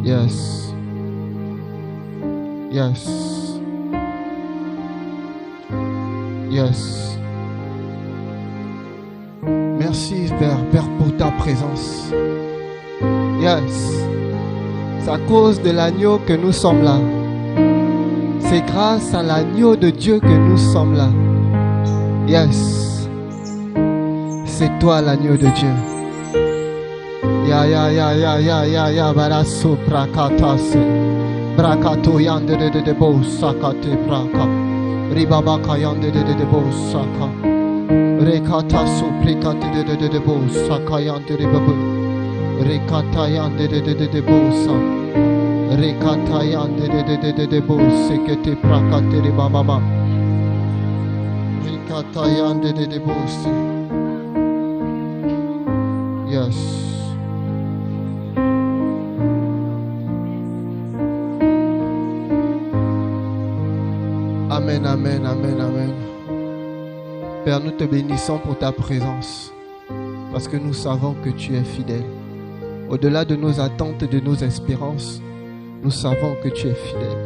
Yes. Yes. Yes. Merci, Père, pour ta présence. Yes. C'est à cause de l'agneau que nous sommes là. C'est grâce à l'agneau de Dieu que nous sommes là. Yes. C'est toi l'agneau de Dieu. Ya, baraso prakatase. Brakato yande de bo sakate braka. Ribabaka yande de bo saka. Rekata suplikate de bo saka yande de bo. Rekata yande de bo saka. Rekata yande de bo sekete prakate de baba. Rekata yande de bo se. Yes. Amen, amen, amen, amen. Père, nous te bénissons pour ta présence, parce que nous savons que tu es fidèle. Au-delà de nos attentes et de nos espérances, nous savons que tu es fidèle.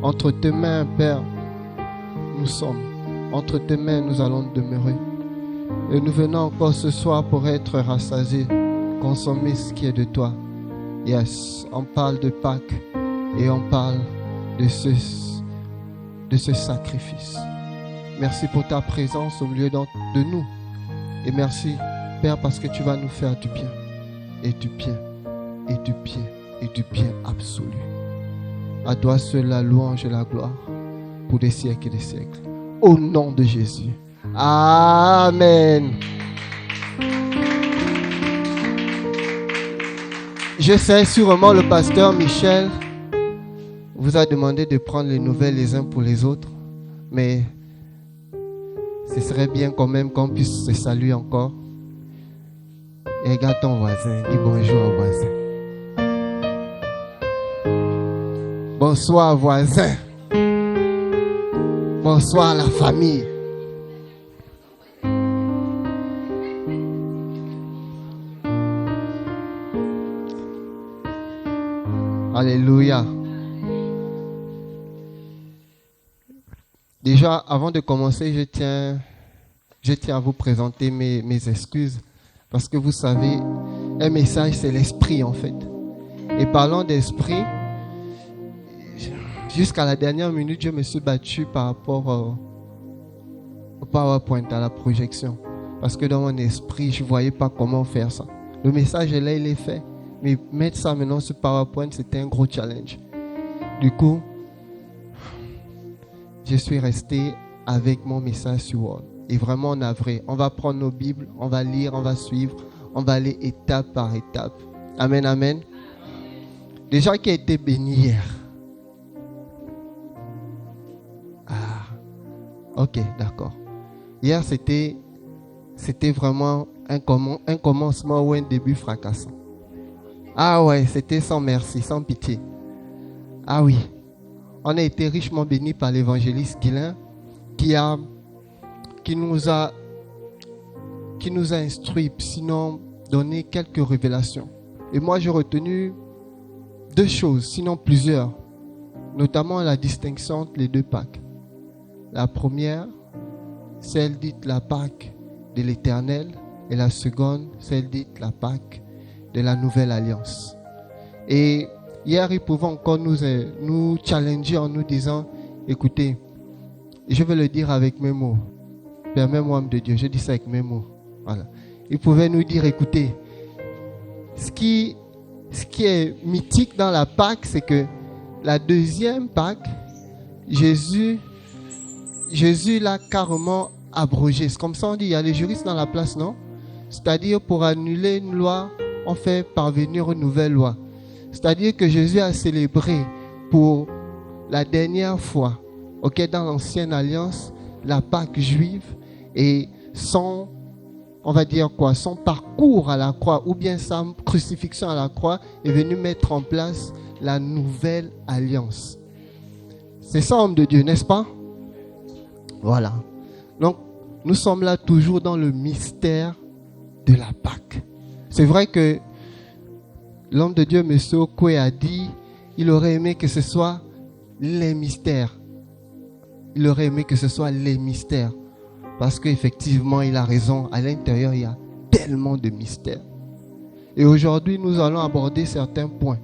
Entre tes mains, Père, nous sommes. Entre tes mains, nous allons demeurer. Et nous venons encore ce soir pour être rassasiés, consommer ce qui est de toi. Yes, on parle de Pâques et on parle de ce sacrifice. Merci pour ta présence au milieu de nous. Et merci, Père, parce que tu vas nous faire du bien. Et du bien, et du bien, et du bien absolu. À toi seul la louange et la gloire pour des siècles et des siècles. Au nom de Jésus. Amen. Je sais sûrement le pasteur Michel vous a demandé de prendre les nouvelles les uns pour les autres, mais ce serait bien quand même qu'on puisse se saluer encore. Et regarde ton voisin, dis bonjour au voisin. Bonsoir voisin. Bonsoir la famille. Alléluia. Déjà, avant de commencer, je tiens à vous présenter mes excuses. Parce que vous savez, un message, c'est l'esprit en fait. Et parlant d'esprit, jusqu'à la dernière minute, je me suis battu par rapport au PowerPoint, à la projection. Parce que dans mon esprit, je ne voyais pas comment faire ça. Le message est là, il est fait. Mais mettre ça maintenant sur PowerPoint, c'était un gros challenge. Du coup, je suis resté avec mon message sur Word. Et vraiment navré. On va prendre nos Bibles, on va lire, on va suivre, on va aller étape par étape. Amen, amen. Les gens qui ont été bénis hier. Ah, ok, d'accord. Hier, c'était vraiment un commencement ou un début fracassant. Ah ouais, c'était sans merci, sans pitié. Ah oui. On a été richement bénis par l'évangéliste Guilain qui nous a instruit, sinon donné quelques révélations. Et moi, j'ai retenu 2 choses, sinon plusieurs, notamment la distinction entre les 2 Pâques. La première, celle dite la Pâque de l'Éternel, et la seconde, celle dite la Pâque de la Nouvelle Alliance. Et hier, ils pouvaient encore nous challenger en nous disant, écoutez, je vais le dire avec mes mots. Permets-moi, homme de Dieu, je dis ça avec mes mots. Voilà. Ils pouvaient nous dire, écoutez, ce qui est mythique dans la Pâque, c'est que la deuxième Pâque, Jésus l'a carrément abrogé. C'est comme ça on dit, il y a les juristes dans la place, non? C'est-à-dire pour annuler une loi, on fait parvenir une nouvelle loi. C'est-à-dire que Jésus a célébré pour la dernière fois, dans l'ancienne alliance, la Pâque juive et son parcours à la croix ou bien sa crucifixion à la croix est venu mettre en place la nouvelle alliance. C'est ça, homme de Dieu, n'est-ce pas? Voilà. Donc, nous sommes là toujours dans le mystère de la Pâque. C'est vrai que L'homme de Dieu, M. Okwe, a dit, il aurait aimé que ce soit les mystères. Il aurait aimé que ce soit les mystères. Parce qu'effectivement, il a raison. À l'intérieur, il y a tellement de mystères. Et aujourd'hui, nous allons aborder certains points.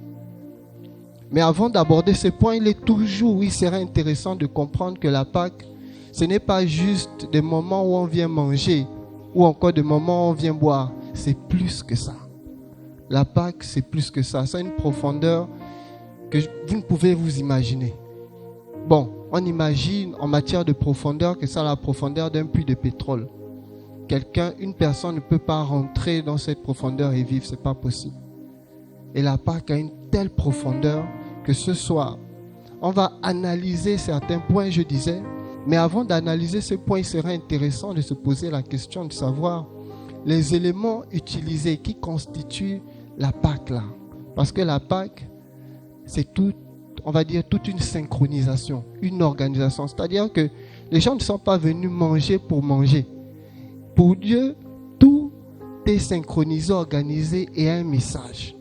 Mais avant d'aborder ces points, il serait intéressant de comprendre que la Pâque, ce n'est pas juste des moments où on vient manger ou encore des moments où on vient boire. C'est plus que ça. La Pâque, c'est plus que ça. C'est une profondeur que vous ne pouvez vous imaginer. Bon, on imagine en matière de profondeur que c'est la profondeur d'un puits de pétrole. Une personne ne peut pas rentrer dans cette profondeur et vivre, c'est pas possible. Et la Pâque a une telle profondeur que ce soir, on va analyser certains points, je disais, mais avant d'analyser ces points, il serait intéressant de se poser la question de savoir les éléments utilisés qui constituent la Pâque là. Parce que la Pâque, c'est tout, on va dire toute une synchronisation, une organisation. C'est-à-dire que les gens ne sont pas venus manger pour manger. Pour Dieu, tout est synchronisé, organisé et a un message.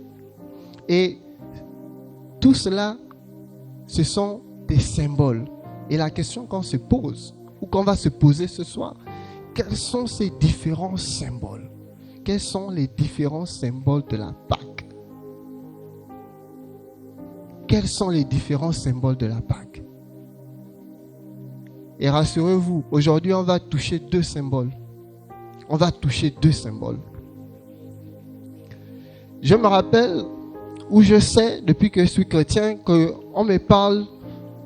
Et tout cela, ce sont des symboles. Et la question qu'on se pose, ou qu'on va se poser ce soir, quels sont ces différents symboles? Quels sont les différents symboles de la Pâque? Quels sont les différents symboles de la Pâque? Et rassurez-vous, aujourd'hui on va toucher deux symboles. On va toucher deux symboles. Je me rappelle, ou je sais, depuis que je suis chrétien, qu'on me parle,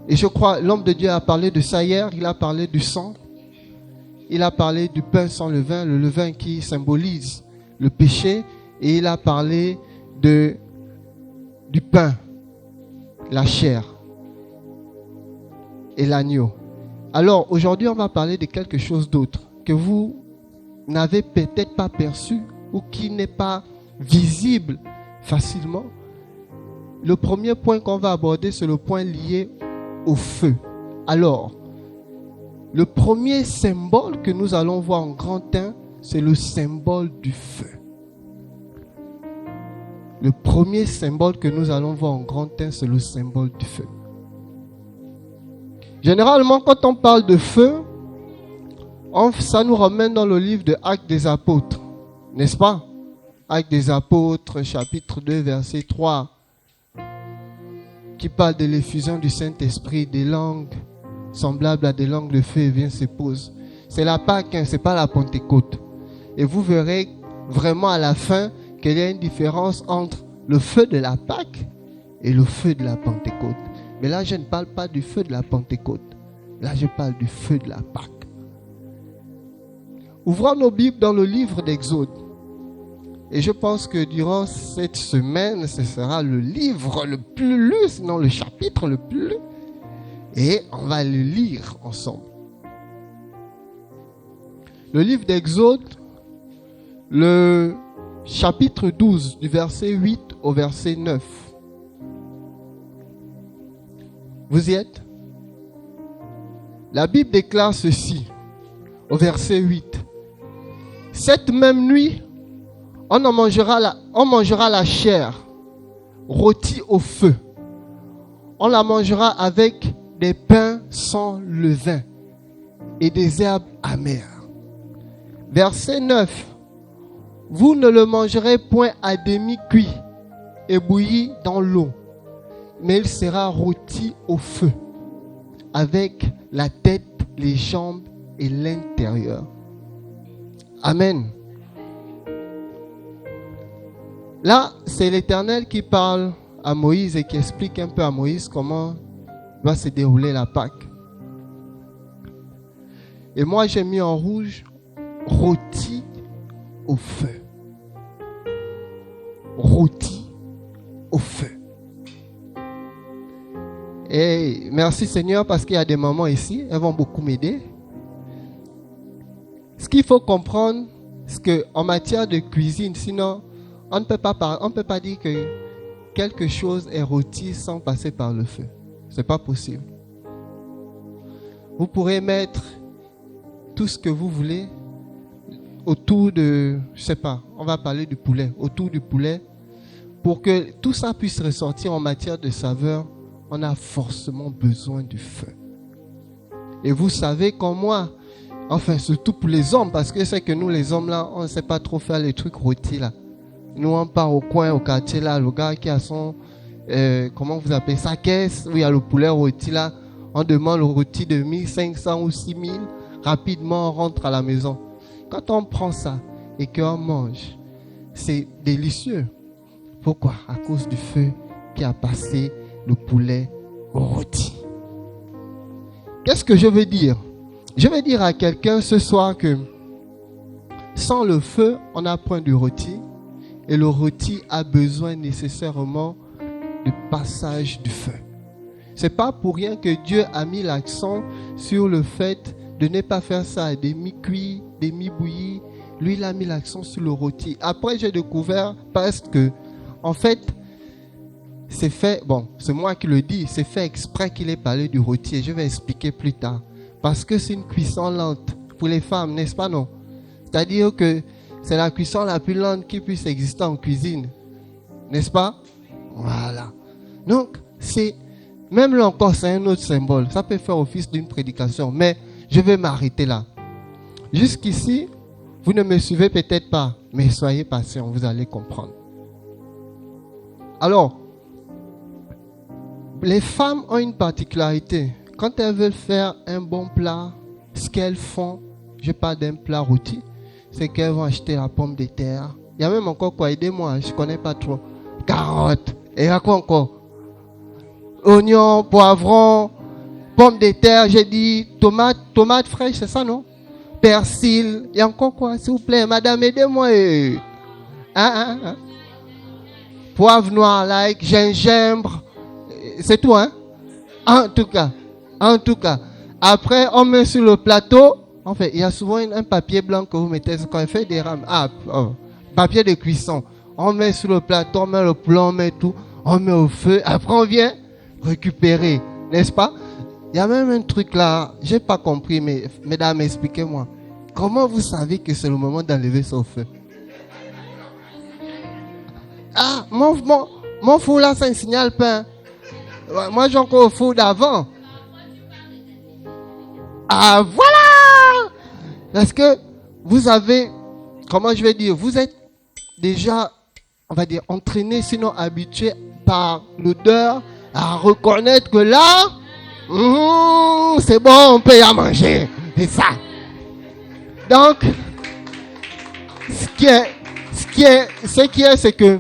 et je crois, l'homme de Dieu a parlé de ça hier, il a parlé du sang, il a parlé du pain sans levain, le levain qui symbolise le péché, et il a parlé du pain, la chair et l'agneau. Alors, aujourd'hui, on va parler de quelque chose d'autre que vous n'avez peut-être pas perçu ou qui n'est pas visible facilement. Le premier point qu'on va aborder, c'est le point lié au feu. Alors, le premier symbole que nous allons voir en grand 1, c'est le symbole du feu. Le premier symbole que nous allons voir en grand 1, c'est le symbole du feu. Généralement, quand on parle de feu, ça nous ramène dans le livre de Actes des Apôtres, n'est-ce pas? Actes des Apôtres, chapitre 2, verset 3, qui parle de l'effusion du Saint-Esprit, des langues semblables à des langues de feu, et vient se pose. C'est la Pâque, hein, c'est pas la Pentecôte. Et vous verrez vraiment à la fin qu'il y a une différence entre le feu de la Pâque et le feu de la Pentecôte. Mais là, je ne parle pas du feu de la Pentecôte. Là, je parle du feu de la Pâque. Ouvrons nos Bibles dans le livre d'Exode. Et je pense que durant cette semaine, ce sera le livre le plus lu, sinon le chapitre le plus lu. Et on va le lire ensemble. Le livre d'Exode, le chapitre 12, du verset 8 au verset 9. Vous y êtes? La Bible déclare ceci, au verset 8. Cette même nuit, on mangera la chair rôtie au feu. On la mangera avec des pains sans levain et des herbes amères. Verset 9. Vous ne le mangerez point à demi cuit et bouilli dans l'eau, mais il sera rôti au feu, avec la tête, les jambes et l'intérieur. Amen. Là, c'est l'Éternel qui parle à Moïse et qui explique un peu à Moïse comment va se dérouler la Pâque. Et moi, j'ai mis en rouge rôti au feu. Rôti au feu. Et merci Seigneur parce qu'il y a des mamans ici, elles vont beaucoup m'aider. Ce qu'il faut comprendre, c'est qu'en matière de cuisine, sinon, on ne peut pas dire que quelque chose est rôti sans passer par le feu. Ce n'est pas possible. Vous pourrez mettre tout ce que vous voulez autour de, je ne sais pas, on va parler du poulet. Autour du poulet, pour que tout ça puisse ressortir en matière de saveur, on a forcément besoin du feu. Et vous savez comme moi, enfin surtout pour les hommes, parce que c'est que nous les hommes là, on ne sait pas trop faire les trucs rôtis là. Nous on part au coin, au quartier là, le gars qui a son, comment vous appelez ça, caisse, où il y a le poulet rôti là, on demande le rôti de 1500 ou 6000, rapidement on rentre à la maison. Quand on prend ça et qu'on mange, c'est délicieux. Pourquoi? À cause du feu qui a passé le poulet au rôti. Qu'est-ce que je veux dire? Je veux dire à quelqu'un ce soir que sans le feu, on n'a point de rôti. Et le rôti a besoin nécessairement du passage du feu. C'est pas pour rien que Dieu a mis l'accent sur le fait de ne pas faire ça à demi-cuit, demi-bouilli. Lui, il a mis l'accent sur le rôti. Après, j'ai découvert presque que, en fait, c'est fait, bon, c'est moi qui le dis, c'est fait exprès qu'il ait parlé du rôti. Et je vais expliquer plus tard. Parce que c'est une cuisson lente pour les femmes, n'est-ce pas, non? C'est-à-dire que c'est la cuisson la plus lente qui puisse exister en cuisine. N'est-ce pas? Voilà. Donc, c'est, même là encore, c'est un autre symbole. Ça peut faire office d'une prédication. Mais je vais m'arrêter là. Jusqu'ici, vous ne me suivez peut-être pas. Mais soyez patient, vous allez comprendre. Alors, les femmes ont une particularité. Quand elles veulent faire un bon plat, ce qu'elles font, je parle d'un plat rôti, c'est qu'elles vont acheter la pomme de terre. Il y a même encore quoi, aidez-moi, je ne connais pas trop. Carottes, et il y a quoi encore? Oignons, poivrons, pommes de terre, j'ai dit tomates fraîches, c'est ça non? Persil, il y a encore quoi, s'il vous plaît, madame, aidez-moi. Poivre noir, like, gingembre, c'est tout, hein? En tout cas. Après, on met sur le plateau. En fait, il y a souvent un papier blanc que vous mettez quand on fait des rames. Papier de cuisson. On met sur le plateau, on met le plomb, on met tout. On met au feu. Après, on vient récupérer. N'est-ce pas? Il y a même un truc là. J'ai pas compris, mais mesdames, expliquez-moi. Comment vous savez que c'est le moment d'enlever ça au feu? Ah, mon four là, c'est un signal peint. Moi, j'ai encore au four d'avant. Ah, voilà! Parce que vous avez, comment je vais dire, vous êtes déjà, on va dire, entraîné, sinon habitué par l'odeur à reconnaître que là, c'est bon, on peut y en manger. C'est ça. Donc, ce qui est, c'est que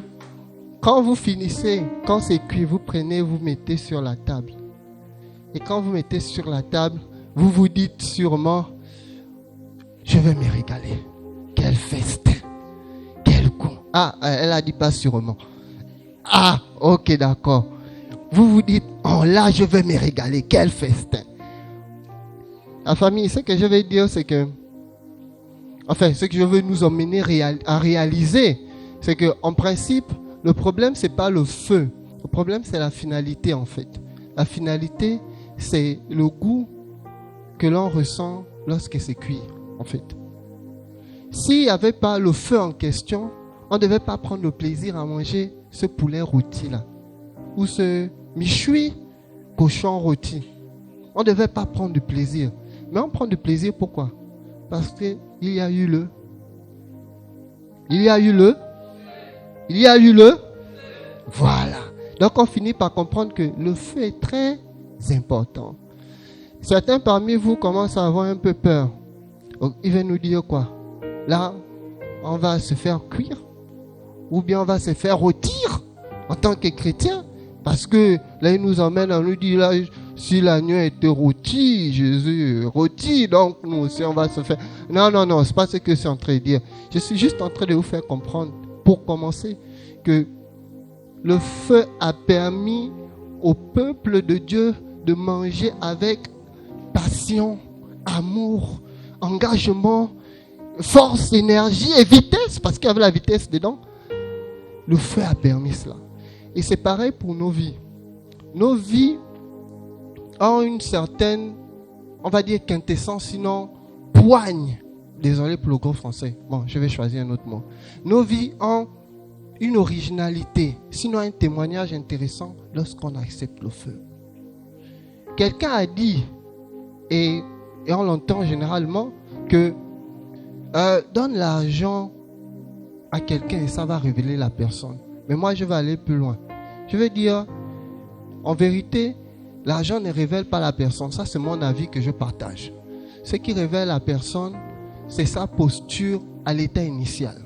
quand vous finissez, quand c'est cuit, vous prenez, vous mettez sur la table. Et quand vous mettez sur la table, vous vous dites sûrement, je vais me régaler. Quel festin. Quel goût. Ah, elle a dit pas sûrement. Ah, ok, d'accord. Vous vous dites, oh là, je vais me régaler. Quel festin. La famille, ce que je vais dire, c'est que, enfin, ce que je veux nous emmener à réaliser, c'est que, en principe, le problème, c'est pas le feu. Le problème, c'est la finalité, en fait. La finalité, c'est le goût que l'on ressent lorsque c'est cuit, en fait. S'il n'y avait pas le feu en question, on ne devait pas prendre le plaisir à manger ce poulet rôti là, ou ce méchoui cochon rôti. On ne devait pas prendre du plaisir. Mais on prend du plaisir pourquoi? Parce qu'il y a eu voilà. Donc on finit par comprendre que le feu est très important. Certains parmi vous commencent à avoir un peu peur. Donc, il va nous dire quoi? Là, on va se faire cuire ou bien on va se faire rôtir en tant que chrétien. Parce que là, il nous emmène, on nous dit là, si l'agneau était rôti, Jésus rôti, donc nous aussi on va se faire. Non, c'est pas ce que je suis en train de dire. Je suis juste en train de vous faire comprendre, pour commencer, que le feu a permis au peuple de Dieu de manger avec passion, amour, engagement, force, énergie et vitesse, parce qu'il y avait la vitesse dedans. Le feu a permis cela. Et c'est pareil pour nos vies. Nos vies ont une certaine, on va dire quintessence, sinon poigne. Désolé pour le gros français. Bon, je vais choisir un autre mot. Nos vies ont une originalité, sinon un témoignage intéressant lorsqu'on accepte le feu. Quelqu'un a dit, et on l'entend généralement, que donne l'argent à quelqu'un et ça va révéler la personne. Mais moi, je vais aller plus loin. Je vais dire, en vérité, l'argent ne révèle pas la personne. Ça, c'est mon avis que je partage. Ce qui révèle la personne, c'est sa posture à l'état initial.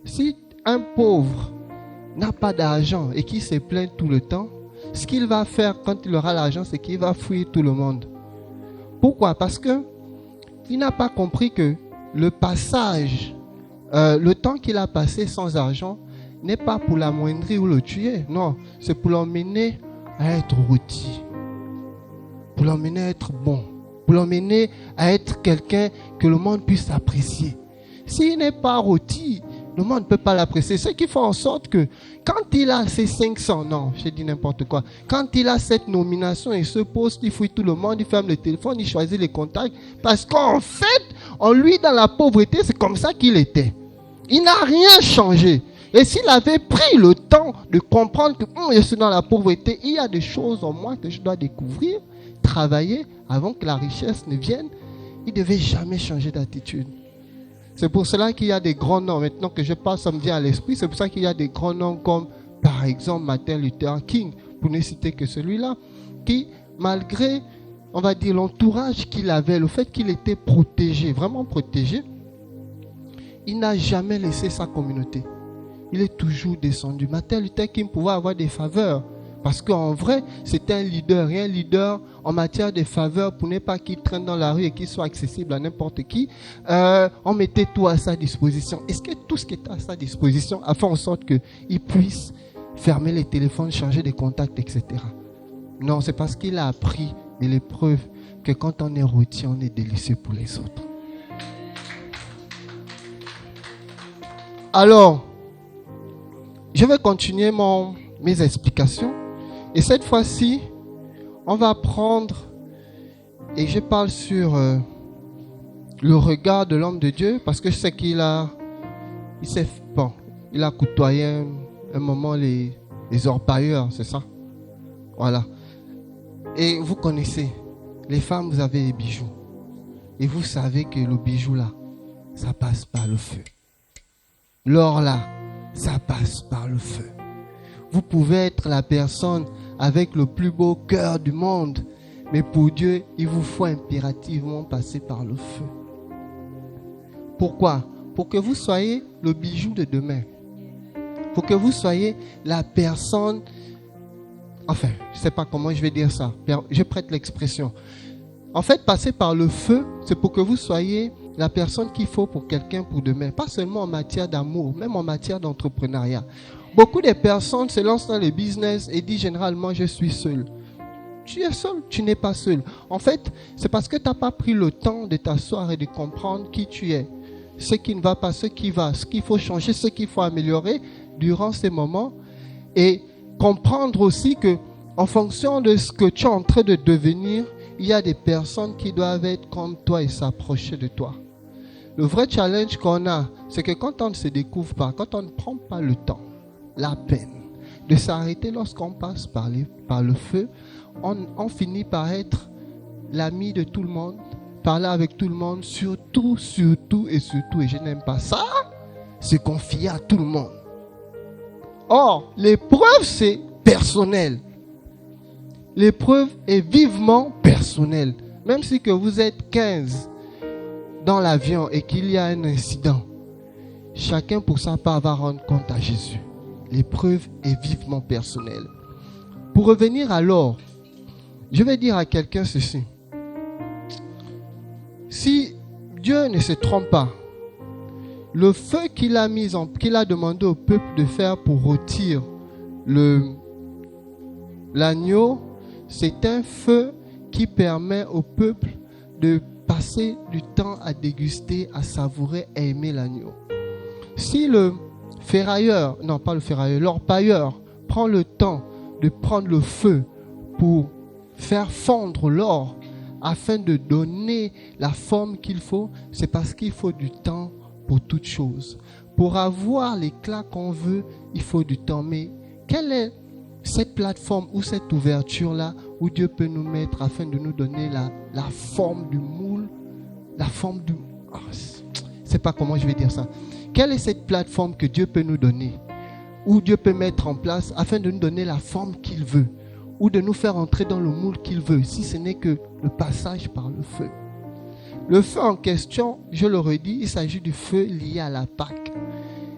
Si un pauvre n'a pas d'argent et qui se plaint tout le temps, ce qu'il va faire quand il aura l'argent, c'est qu'il va fuir tout le monde. Pourquoi? Parce que il n'a pas compris que le passage, le temps qu'il a passé sans argent n'est pas pour l'amoindrir ou le tuer. Non, c'est pour l'emmener à être rôti, pour l'emmener à être bon, pour l'emmener à être quelqu'un que le monde puisse apprécier. S'il n'est pas rôti, le monde ne peut pas l'apprécier. Ce qui fait en sorte que quand il a ses 500, non, j'ai dit n'importe quoi. Quand il a cette nomination, il se pose, il fouille tout le monde, il ferme le téléphone, il choisit les contacts. Parce qu'en fait, en lui, dans la pauvreté, c'est comme ça qu'il était. Il n'a rien changé. Et s'il avait pris le temps de comprendre que je suis dans la pauvreté, il y a des choses en moi que je dois découvrir, travailler avant que la richesse ne vienne, il ne devait jamais changer d'attitude. C'est pour cela qu'il y a des grands noms. Maintenant que je parle, ça me vient à l'esprit. C'est pour ça qu'il y a des grands noms comme, par exemple, Martin Luther King, pour ne citer que celui-là, qui, malgré, on va dire, l'entourage qu'il avait, le fait qu'il était protégé, vraiment protégé, il n'a jamais laissé sa communauté. Il est toujours descendu. Martin Luther King pouvait avoir des faveurs. Parce qu'en vrai, c'était un leader. Et un leader, en matière de faveurs, pour ne pas qu'il traîne dans la rue et qu'il soit accessible à n'importe qui, on mettait tout à sa disposition. Est-ce que tout ce qui était à sa disposition a fait en sorte qu'il puisse fermer les téléphones, changer des contacts, etc. Non, c'est parce qu'il a appris de l'épreuve que quand on est rôti, on est délicieux pour les autres. Alors, je vais continuer mes explications. Et cette fois-ci, on va prendre, et je parle sur le regard de l'homme de Dieu, parce que je sais il a côtoyé un moment les orpailleurs, c'est ça? Voilà. Et vous connaissez, les femmes, vous avez les bijoux. Et vous savez que le bijou là, ça passe par le feu. L'or là, ça passe par le feu. Vous pouvez être la personne avec le plus beau cœur du monde, mais pour Dieu, il vous faut impérativement passer par le feu. Pourquoi? Pour que vous soyez le bijou de demain. Pour que vous soyez la personne, enfin, je ne sais pas comment je vais dire ça, je prête l'expression. En fait, passer par le feu, c'est pour que vous soyez la personne qu'il faut pour quelqu'un pour demain. Pas seulement en matière d'amour, même en matière d'entrepreneuriat. Beaucoup de personnes se lancent dans le business et disent généralement, je suis seul. Tu es seul, tu n'es pas seul. En fait, c'est parce que tu n'as pas pris le temps de t'asseoir et de comprendre qui tu es. Ce qui ne va pas, ce qui va, ce qu'il faut changer, ce qu'il faut améliorer durant ces moments. Et comprendre aussi que en fonction de ce que tu es en train de devenir, il y a des personnes qui doivent être comme toi et s'approcher de toi. Le vrai challenge qu'on a, c'est que quand on ne se découvre pas, quand on ne prend pas le temps, la peine de s'arrêter lorsqu'on passe par le feu, on finit par être l'ami de tout le monde, parler avec tout le monde, surtout, et je n'aime pas ça, se confier à tout le monde. Or, l'épreuve, c'est personnel. L'épreuve est vivement personnelle. Même si que vous êtes 15 dans l'avion et qu'il y a un incident, chacun pour sa part va rendre compte à Jésus. L'épreuve est vivement personnelle. Pour revenir alors, je vais dire à quelqu'un ceci. Si Dieu ne se trompe pas, le feu qu'il a demandé au peuple de faire pour rôtir l'agneau, c'est un feu qui permet au peuple de passer du temps à déguster, à savourer, à aimer l'agneau. Si l'orpailleur prend le temps de prendre le feu pour faire fondre l'or afin de donner la forme qu'il faut, c'est parce qu'il faut du temps pour toute chose. Pour avoir l'éclat qu'on veut, il faut du temps. Mais quelle est cette plateforme ou cette ouverture-là où Dieu peut nous mettre afin de nous donner la forme du moule, la forme du... Oh, je ne sais pas comment je vais dire ça. Quelle est cette plateforme que Dieu peut nous donner, où Dieu peut mettre en place afin de nous donner la forme qu'il veut, ou de nous faire entrer dans le moule qu'il veut, si ce n'est que le passage par le feu. Le feu en question, je le redis, il s'agit du feu lié à la Pâque.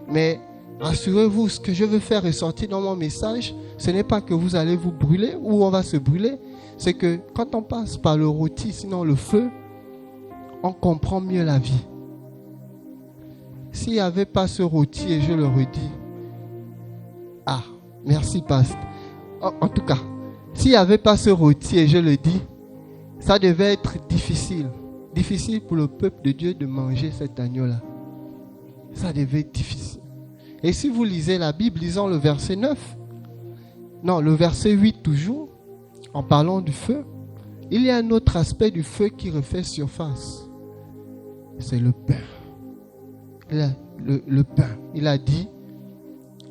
Mais rassurez-vous, ce que je veux faire ressortir dans mon message, ce n'est pas que vous allez vous brûler ou on va se brûler. C'est que quand on passe par le rôti, sinon le feu, on comprend mieux la vie. S'il n'y avait pas ce rôti, et je le redis, merci pasteur. En tout cas, s'il n'y avait pas ce rôti, et je le dis, ça devait être difficile. Difficile pour le peuple de Dieu de manger cet agneau-là. Ça devait être difficile. Et si vous lisez la Bible, lisons le verset 9. Non, le verset 8 toujours, en parlant du feu. Il y a un autre aspect du feu qui refait surface. C'est le pain. Le pain. Il a dit,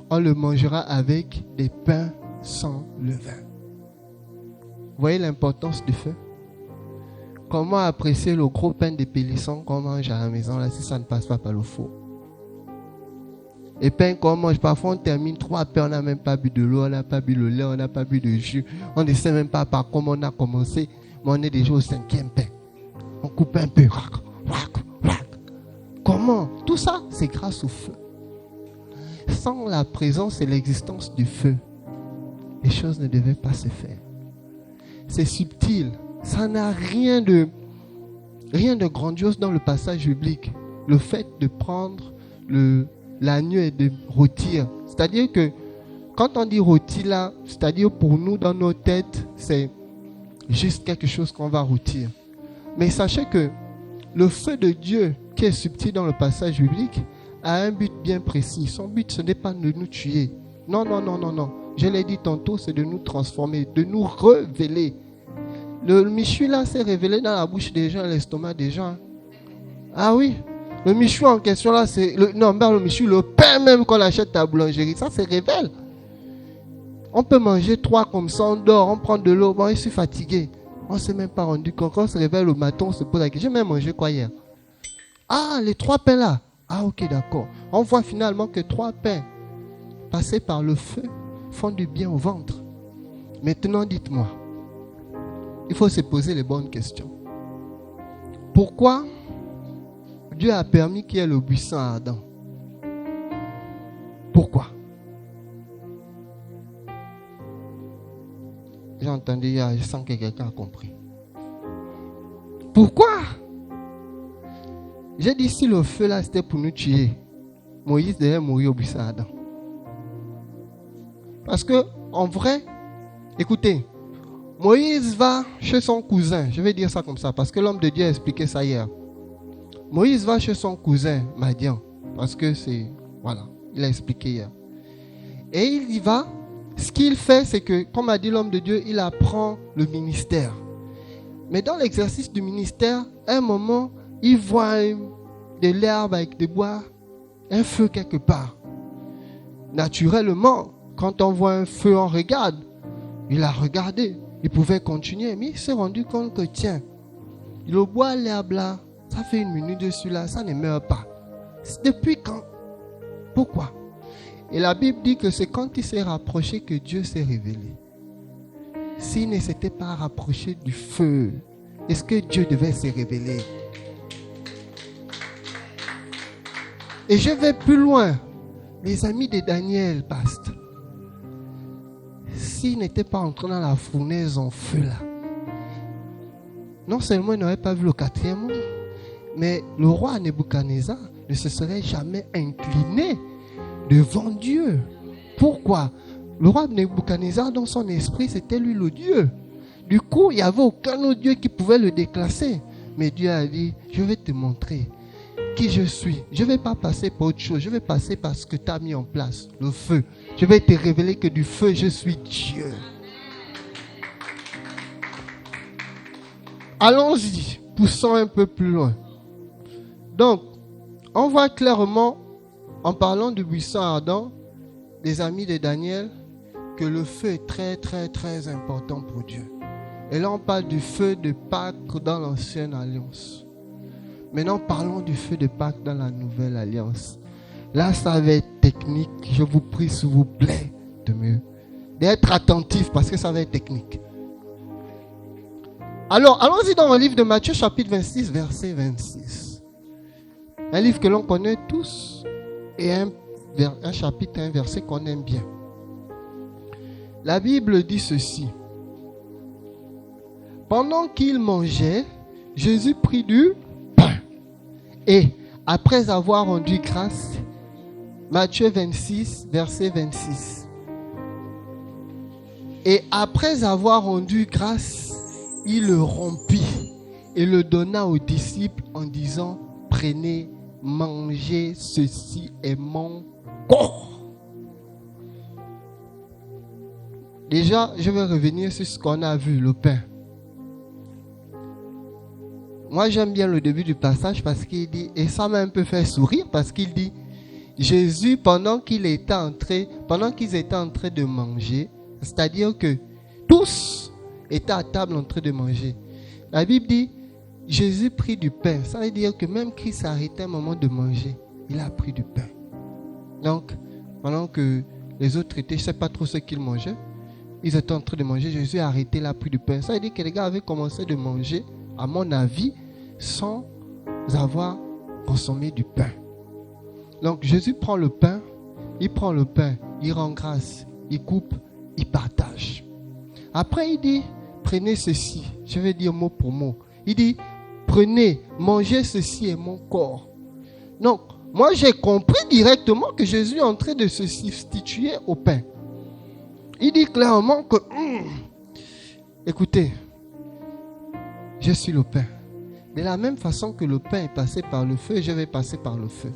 on le mangera avec des pains sans levain. Vous voyez l'importance du feu? Comment apprécier le gros pain d'épélisson qu'on mange à la maison là, si ça ne passe pas par le four? Les pains qu'on mange, parfois on termine 3 pains, on n'a même pas bu de l'eau, on n'a pas bu le lait, on n'a pas bu de jus. On ne sait même pas par comment on a commencé, mais on est déjà au 5e pain. On coupe un peu. Comment? Tout ça, c'est grâce au feu. Sans la présence et l'existence du feu, les choses ne devaient pas se faire. C'est subtil. Ça n'a rien de grandiose dans le passage biblique. Le fait de prendre l'agneau et de rôtir. C'est-à-dire que quand on dit rôtir là, c'est-à-dire pour nous dans nos têtes, c'est juste quelque chose qu'on va rôtir. Mais sachez que le feu de Dieu qui est subtil dans le passage biblique a un but bien précis. Son but, ce n'est pas de nous tuer. Non. Je l'ai dit tantôt, c'est de nous transformer, de nous révéler. Le michu là s'est révélé dans la bouche des gens, l'estomac des gens. Ah oui, le michu en question là, c'est le michu, le pain même qu'on achète à la boulangerie, ça se révèle. On peut manger 3 comme ça, on dort, on prend de l'eau, bon, je suis fatigué. On ne s'est même pas rendu compte. Quand on se réveille le matin, on se pose la question, j'ai même mangé quoi hier? Ah, les 3 pains là. Ah ok, d'accord. On voit finalement que 3 pains passés par le feu font du bien au ventre. Maintenant, dites-moi, il faut se poser les bonnes questions. Pourquoi Dieu a permis qu'il y ait le buisson ardent? Pourquoi? J'ai entendu hier, je sens que quelqu'un a compris. Pourquoi? J'ai dit si le feu là c'était pour nous tuer, Moïse devait mourir au buisson ardent. Parce que en vrai, écoutez, Moïse va chez son cousin, je vais dire ça comme ça, parce que l'homme de Dieu a expliqué ça hier. Moïse va chez son cousin, Madian, parce que c'est, voilà, il a expliqué hier. Et il y va, ce qu'il fait, c'est que, comme a dit l'homme de Dieu, il apprend le ministère. Mais dans l'exercice du ministère, à un moment, il voit de l'herbe avec des bois, un feu quelque part. Naturellement, quand on voit un feu, on regarde. Il a regardé. Il pouvait continuer, mais il s'est rendu compte que tiens, le bois, l'herbe là, ça fait 1 minute dessus là, ça ne meurt pas. Depuis quand? Pourquoi? Et la Bible dit que c'est quand il s'est rapproché que Dieu s'est révélé. S'il ne s'était pas rapproché du feu, est-ce que Dieu devait se révéler? Et je vais plus loin. Les amis de Daniel, pasteur, s'il n'était pas entré dans la fournaise en feu là, non seulement il n'aurait pas vu le 4e monde, mais le roi Nebuchadnezzar ne se serait jamais incliné devant Dieu. Pourquoi? Le roi Nebuchadnezzar, dans son esprit, c'était lui le Dieu. Du coup, il n'y avait aucun autre Dieu qui pouvait le déclasser. Mais Dieu a dit, je vais te montrer qui je suis. Je ne vais pas passer par autre chose. Je vais passer par ce que tu as mis en place, le feu. Je vais te révéler que du feu, je suis Dieu. Allons-y, poussons un peu plus loin. Donc, on voit clairement en parlant du buisson ardent, les amis de Daniel, que le feu est très, très, très important pour Dieu. Et là, on parle du feu de Pâques dans l'ancienne alliance. Maintenant, parlons du feu de Pâques dans la nouvelle alliance. Là, ça va être technique. Je vous prie, s'il vous plaît, d'être attentif parce que ça va être technique. Alors, allons-y dans le livre de Matthieu, chapitre 26, verset 26. Un livre que l'on connaît tous et un chapitre, un verset qu'on aime bien. La Bible dit ceci. Pendant qu'il mangeait, Jésus prit du pain et, après avoir rendu grâce, Matthieu 26, verset 26. Et après avoir rendu grâce, il le rompit et le donna aux disciples en disant, prenez, mangez, ceci est mon corps. Déjà, je vais revenir sur ce qu'on a vu, le pain. Moi, j'aime bien le début du passage parce qu'il dit, et ça m'a un peu fait sourire parce qu'il dit, Jésus, pendant qu'ils étaient en train de manger, c'est-à-dire que tous étaient à table en train de manger. La Bible dit, Jésus prit du pain. Ça veut dire que même Christ s'arrêtait un moment de manger, il a pris du pain. Donc, pendant que les autres étaient, je ne sais pas trop ce qu'ils mangeaient, ils étaient en train de manger, Jésus a arrêté, il a pris du pain. Ça veut dire que les gars avaient commencé de manger, à mon avis, sans avoir consommé du pain. Donc Jésus prend le pain, il rend grâce, il coupe, il partage. Après il dit, prenez ceci, je vais dire mot pour mot. Il dit, prenez, mangez, ceci est mon corps. Donc, moi j'ai compris directement que Jésus est en train de se substituer au pain. Il dit clairement que, écoutez, je suis le pain. De la même façon que le pain est passé par le feu, je vais passer par le feu.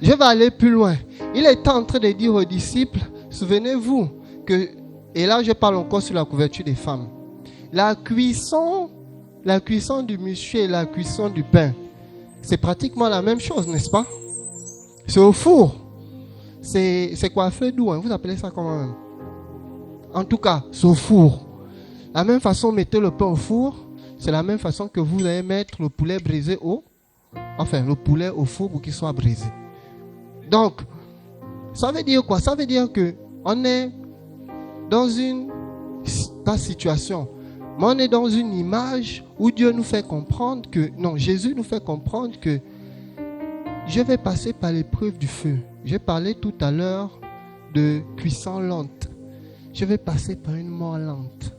Je vais aller plus loin. Il est en train de dire aux disciples, souvenez-vous que, et là je parle encore sur la couverture des femmes, la cuisson du monsieur et la cuisson du pain, c'est pratiquement la même chose, n'est-ce pas? C'est au four. C'est quoi, feu doux, hein? Vous appelez ça comment même? En tout cas, c'est au four. La même façon, mettez le pain au four, c'est la même façon que vous allez mettre le poulet brisé le poulet au four pour qu'il soit brisé. Donc, ça veut dire quoi? Ça veut dire que on est dans situation, mais on est dans une image où Dieu nous fait comprendre que, non, Jésus nous fait comprendre que je vais passer par l'épreuve du feu. J'ai parlé tout à l'heure de cuisson lente. Je vais passer par une mort lente.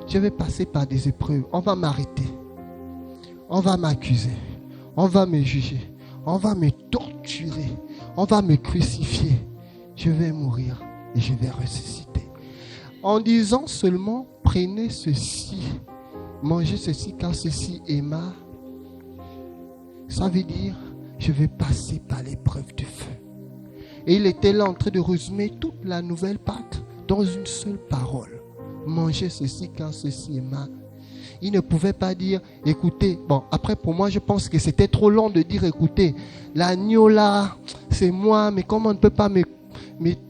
Je vais passer par des épreuves. On va m'arrêter. On va m'accuser. On va me juger. On va me torturer. On va me crucifier. Je vais mourir et je vais ressusciter. En disant seulement, prenez ceci, mangez ceci car ceci est ma. Ça veut dire, je vais passer par l'épreuve du feu. Et il était là en train de résumer toute la nouvelle Pâque dans une seule parole. Mangez ceci car ceci est ma. Il ne pouvait pas dire, écoutez, bon, après pour moi je pense que c'était trop long de dire, écoutez, l'agneau là, c'est moi, mais comment on ne peut pas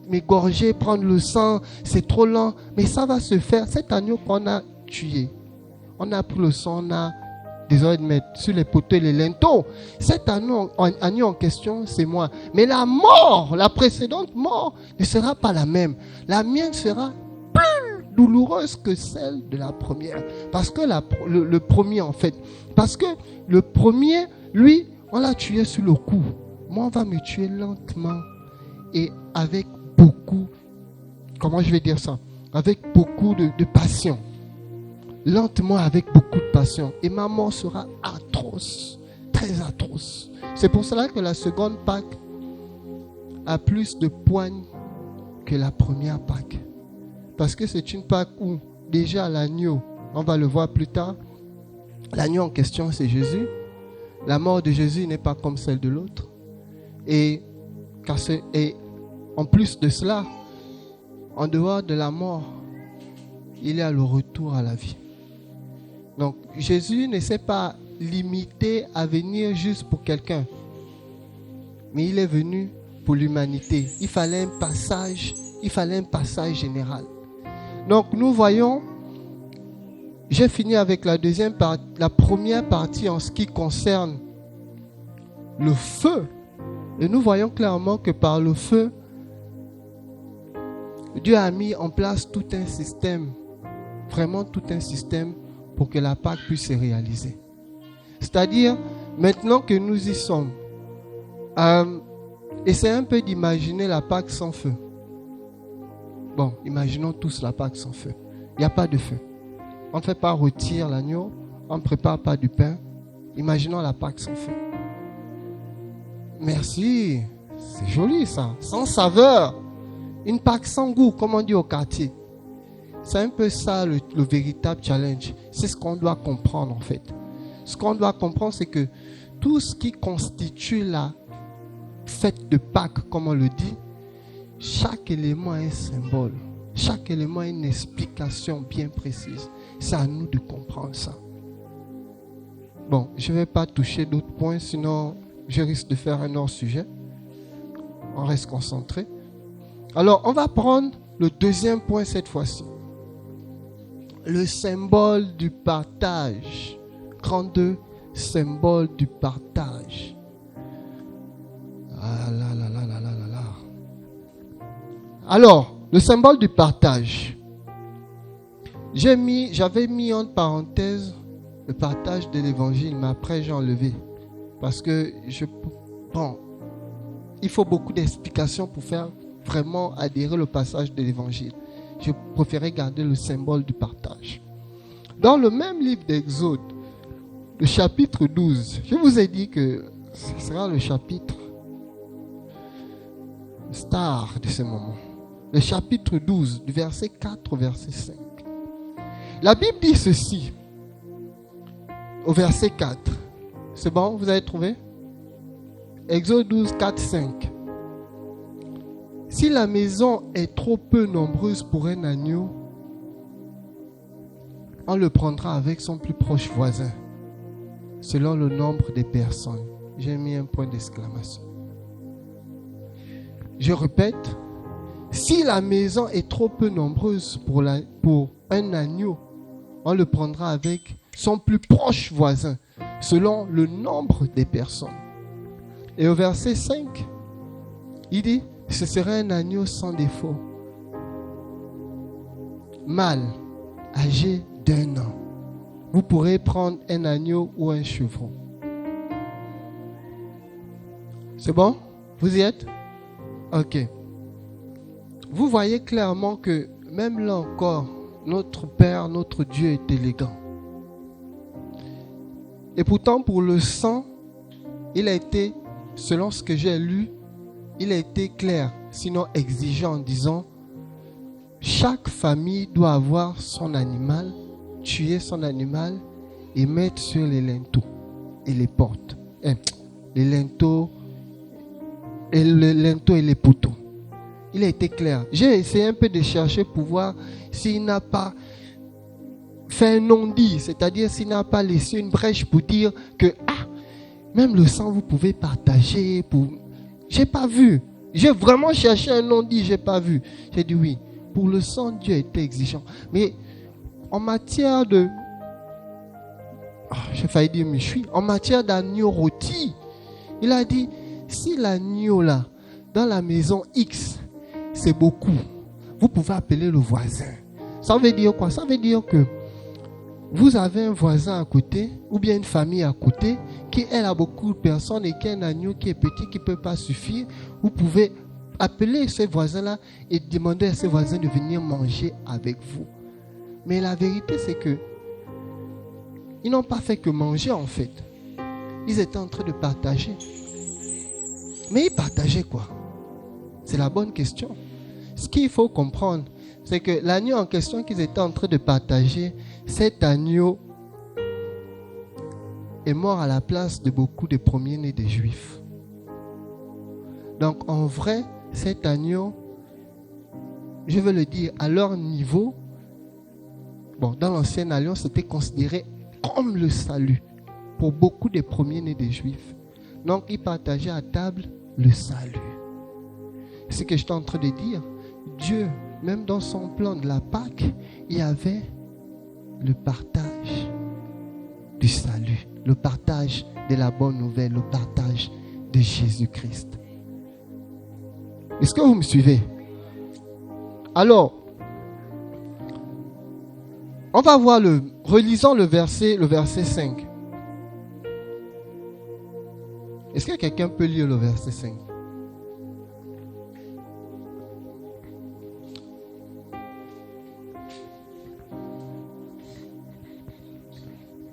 m'égorger, prendre le sang, c'est trop lent. Mais ça va se faire, cet agneau qu'on a tué, on a pris le sang, on a désolé de mettre sur les poteaux et les linteaux. Cet agneau en question, c'est moi. Mais la mort, la précédente mort, ne sera pas la même. La mienne sera plus douloureuse que celle de la première. Parce que le premier, en fait. Parce que le premier, lui, on l'a tué sur le coup. Moi, on va me tuer lentement et avec beaucoup, comment je vais dire ça? Avec beaucoup de passion. Lentement, avec beaucoup de passion. Et ma mort sera atroce, très atroce. C'est pour cela que la seconde Pâque a plus de poigne que la première Pâque. Parce que c'est une Pâque où déjà l'agneau, on va le voir plus tard, l'agneau en question c'est Jésus. La mort de Jésus n'est pas comme celle de l'autre. Et en plus de cela, en dehors de la mort, il y a le retour à la vie. Donc Jésus ne s'est pas limité à venir juste pour quelqu'un. mais il est venu pour l'humanité. Il fallait un passage général. Donc nous voyons, j'ai fini avec la première partie en ce qui concerne le feu. Et nous voyons clairement que par le feu, Dieu a mis en place tout un système, vraiment tout un système pour que la Pâque puisse se réaliser. C'est-à-dire, maintenant que nous y sommes, essayez un peu d'imaginer la Pâque sans feu. Bon, imaginons tous la Pâque sans feu. Il n'y a pas de feu. On ne fait pas rôtir l'agneau, on ne prépare pas du pain. Imaginons la Pâque sans feu. Merci, c'est joli ça, sans saveur. Une Pâque sans goût, comme on dit au quartier. C'est un peu ça le véritable challenge. C'est ce qu'on doit comprendre en fait. Ce qu'on doit comprendre, c'est que tout ce qui constitue la fête de Pâques, comme on le dit, chaque élément est un symbole. Chaque élément a une explication bien précise. C'est à nous de comprendre ça. Bon, je ne vais pas toucher d'autres points, sinon je risque de faire un hors-sujet. On reste concentré. Alors, on va prendre le deuxième point cette fois-ci. Le symbole du partage. Grand 2, symbole du partage. Ah là là là là là là là. Alors, le symbole du partage. J'avais mis entre parenthèses le partage de l'évangile, mais après j'ai enlevé. Parce que il faut beaucoup d'explications pour faire vraiment adhérer le passage de l'évangile. Je préférais garder le symbole du partage. Dans le même livre d'Exode, le chapitre 12, je vous ai dit que ce sera le chapitre star de ce moment. Le chapitre 12, du verset 4 au verset 5. La Bible dit ceci, au verset 4. C'est bon, vous avez trouvé? Exode 12, 4, 5. Si la maison est trop peu nombreuse pour un agneau, on le prendra avec son plus proche voisin, selon le nombre des personnes. J'ai mis un point d'exclamation. Je répète, si la maison est trop peu nombreuse pour un agneau, on le prendra avec son plus proche voisin, selon le nombre des personnes. Et au verset 5, il dit, ce serait un agneau sans défaut, mâle, âgé d'1 an. Vous pourrez prendre un agneau ou un chevreau. C'est bon? Vous y êtes? Ok. Vous voyez clairement que même là encore, notre Père, notre Dieu est élégant. Et pourtant, pour le sang, il a été, selon ce que j'ai lu, il a été clair, sinon exigeant, en disant, chaque famille doit avoir son animal, tuer son animal et mettre sur les linteaux et les portes. Les linteaux et les poteaux. Il a été clair. J'ai essayé un peu de chercher pour voir s'il n'a pas fait un non-dit, c'est-à-dire s'il n'a pas laissé une brèche pour dire que même le sang vous pouvez partager. J'ai pas vu. J'ai vraiment cherché un non-dit, j'ai pas vu. J'ai dit oui. Pour le sang, Dieu était exigeant. Mais en matière de... j'ai failli dire mais je suis. En matière d'agneau rôti, il a dit, si l'agneau là, dans la maison X, c'est beaucoup, vous pouvez appeler le voisin. Ça veut dire quoi? Ça veut dire que vous avez un voisin à côté, ou bien une famille à côté, qui elle a beaucoup de personnes et qui a un agneau qui est petit, qui ne peut pas suffire. Vous pouvez appeler ces voisins-là et demander à ces voisins de venir manger avec vous. Mais la vérité, c'est que ils n'ont pas fait que manger en fait. Ils étaient en train de partager. Mais ils partageaient quoi? C'est la bonne question. Ce qu'il faut comprendre, c'est que l'agneau en question qu'ils étaient en train de partager, cet agneau est mort à la place de beaucoup de premiers-nés des Juifs. Donc en vrai, cet agneau, je veux le dire, à leur niveau, dans l'ancienne alliance, c'était considéré comme le salut pour beaucoup des premiers-nés des Juifs. Donc ils partageaient à table le salut. C'est ce que je suis en train de dire. Dieu, même dans son plan de la Pâque, il y avait le partage du salut, le partage de la bonne nouvelle, le partage de Jésus-Christ. Est-ce que vous me suivez? Alors, on va voir relisons le verset 5. Est-ce que quelqu'un peut lire le verset 5?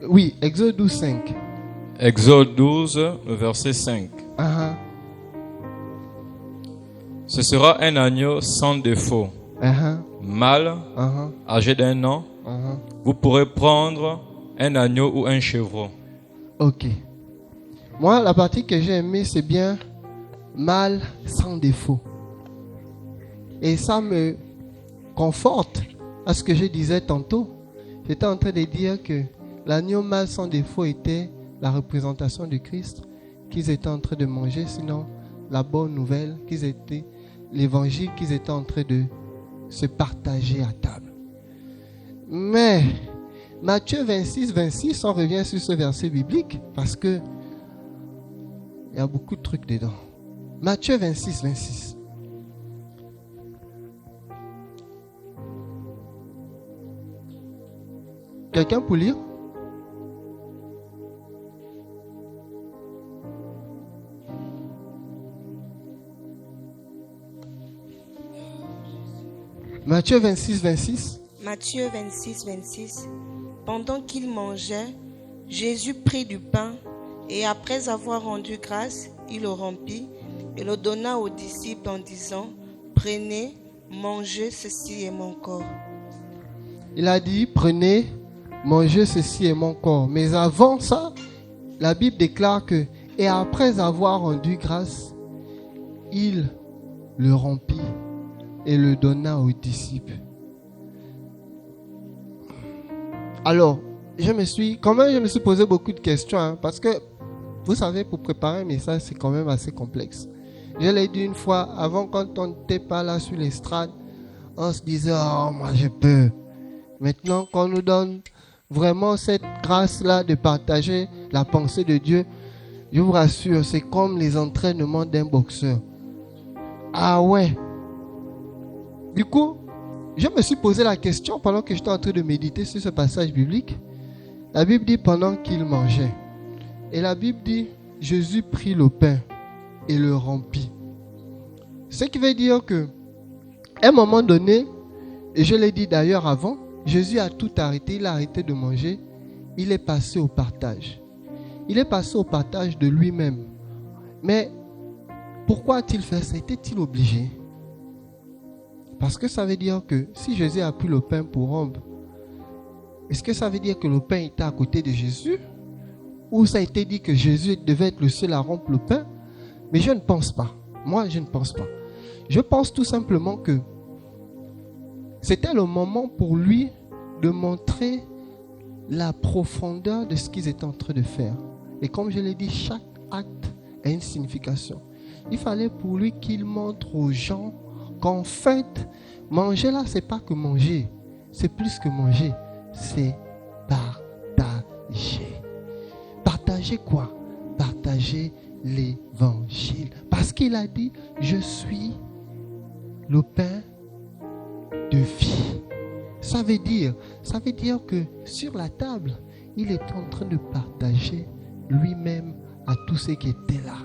Oui, Exode 12, 5. Exode 12, verset 5. Uh-huh. Ce sera un agneau sans défaut, mâle, âgé d'1 an. Vous pourrez prendre un agneau ou un chevreau. Ok. Moi, la partie que j'ai aimée, c'est bien mâle sans défaut. Et ça me conforte à ce que je disais tantôt. J'étais en train de dire que l'agneau mâle sans défaut était la représentation de Christ qu'ils étaient en train de manger, sinon la bonne nouvelle, l'évangile qu'ils étaient en train de se partager à table. Mais Matthieu 26, 26, on revient sur ce verset biblique parce que il y a beaucoup de trucs dedans. Matthieu 26, 26. Quelqu'un pour lire? Matthieu 26, 26. Matthieu 26, 26. Pendant qu'il mangeait, Jésus prit du pain et après avoir rendu grâce, il le rompit et le donna aux disciples en disant, prenez, mangez, ceci est mon corps. Il a dit, prenez, mangez, ceci est mon corps. Mais avant ça, la Bible déclare que, et après avoir rendu grâce, il le rompit et le donna aux disciples. Alors, je me suis posé beaucoup de questions, parce que, vous savez, pour préparer un message, c'est quand même assez complexe. Je l'ai dit une fois, avant, quand on n'était pas là sur l'estrade, on se disait, oh, moi je peux. Maintenant, qu'on nous donne vraiment cette grâce-là de partager la pensée de Dieu, je vous rassure, c'est comme les entraînements d'un boxeur. Ah ouais. Du coup, je me suis posé la question pendant que j'étais en train de méditer sur ce passage biblique. La Bible dit pendant qu'il mangeait. Et la Bible dit, Jésus prit le pain et le rompit. Ce qui veut dire que, à un moment donné, et je l'ai dit d'ailleurs avant, Jésus a tout arrêté, il a arrêté de manger, il est passé au partage. Il est passé au partage de lui-même. Mais pourquoi a-t-il fait ça? Était-il obligé? Parce que ça veut dire que si Jésus a pris le pain pour rompre, est-ce que ça veut dire que le pain était à côté de Jésus? Ou ça a été dit que Jésus devait être le seul à rompre le pain? Mais je ne pense pas. Moi, je ne pense pas. Je pense tout simplement que c'était le moment pour lui de montrer la profondeur de ce qu'ils étaient en train de faire. Et comme je l'ai dit, chaque acte a une signification. Il fallait pour lui qu'il montre aux gens qu'en fait, manger là, c'est pas que manger. C'est plus que manger. C'est partager. Partager quoi? Partager l'évangile. Parce qu'il a dit, je suis le pain de vie. Ça veut dire que sur la table, il est en train de partager lui-même à tous ceux qui étaient là.